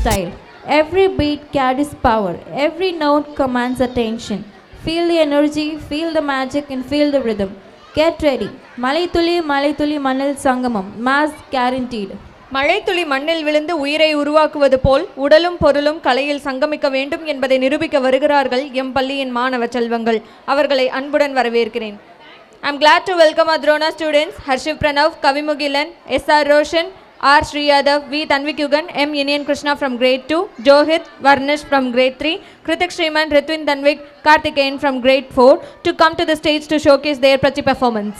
style. Every beat carries power. Every note commands attention. Feel the energy, feel the magic, and feel the rhythm. Get ready. Malai Tuli Manil Sangamam. Mass guaranteed. மழைத்துளி மண்ணில் விழுந்து உயிரை உருவாக்குவது போல் உடலும் பொருளும் கலையில் சங்கமிக்க வேண்டும் என்பதை நிரூபிக்க வருகிறார்கள் எம் பள்ளியின் மாணவ செல்வங்கள். அவர்களை அன்புடன் வரவேற்கிறேன். I'm glad to welcome our Drona students Harshiv Pranav, Kavi Mugilan, S.R. Roshan, R. Sri Yadav, V. Tanvik Yugan, M. Inian Krishna from grade 2, Johit Varnish from grade 3, Kritik Shriman, Ritwin Tanvik, Karthikeyan from grade 4 to come to the stage to showcase their Prati performance.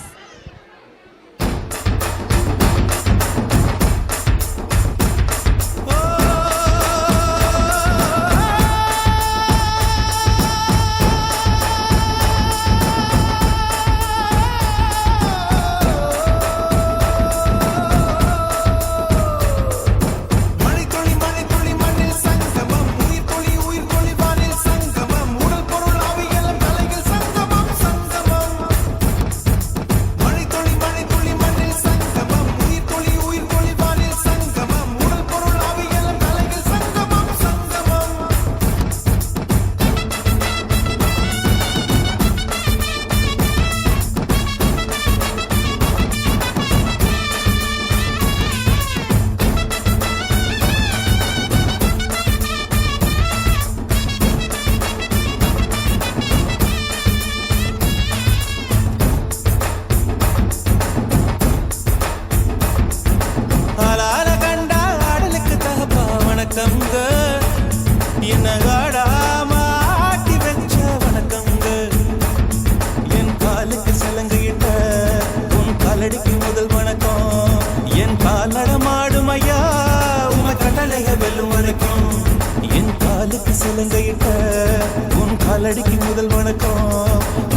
முதல் வணக்கம்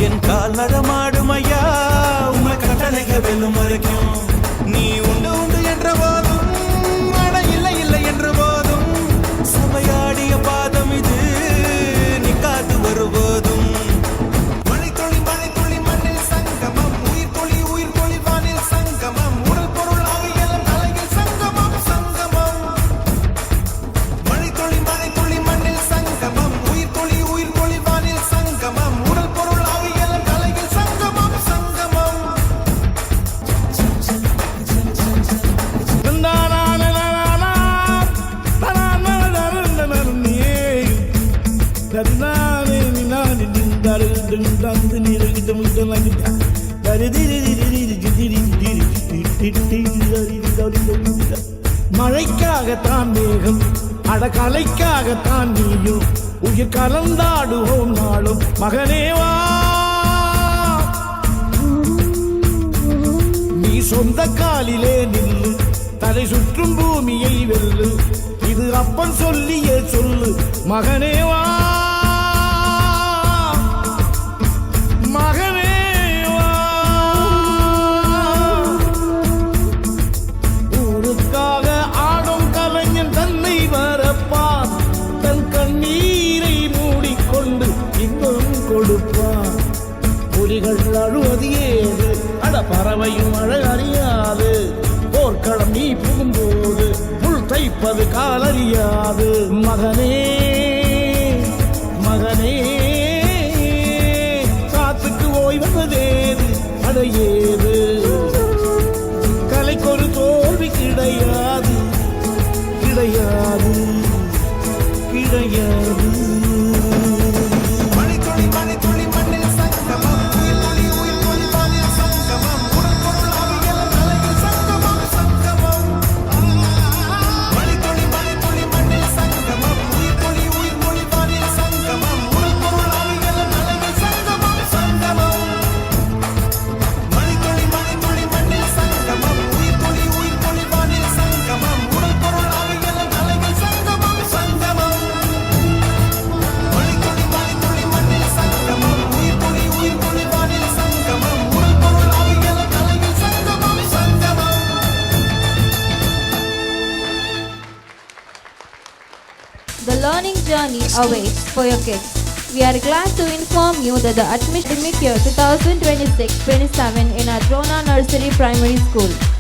என் கால் நடமாடும் ஐயா உமை கட்டளைக வெல்லும் வரைக்கும் நீ உண்டு உண்டு என்ற போதும் மழ இல்லை இல்லை என்ற போதும் சபையாடிய பாதம் இது நீ காத்து வருவதும் மழைத்துளி மண்ணில் சங்கமம் உயிர் பொழி வானில் சங்கமம் உடல் பொருள் ஆவியலும் கலையில் சங்கமம் சங்கமம் மழைத்துளி மண்ணில் சங்கமம் உயிர் பொழி வானில் சங்கமம் உடல் பொருள் ஆவியலும் கலையில் சங்கமம் சங்கமம் மழைக்காகத்தான் மேகம் அடகலைக்காகத்தான் நீயும் உயிர் கலந்தாடுவோம் நாளும் மகனேவா நீ சொந்த காலிலே நில்லு தலை சுற்றும் பூமியை வெல்லு இது அப்பன் சொல்லியே சொல்லு மகனேவா அழுவது ஏது அட பறவையும் அழ அறியாது போர்க்களம் நீ புகும்போது முள் தைப்பது காலறியாது மகனே மகனே காத்துக்கு ஓய்வதேது அடையேது கலைக்கொரு தோல்வி கிடையாது கிடையாது கிடையாது The learning journey awaits for your kids. We are glad to inform you that the admission year 2026-27 in our Drona Nursery Primary School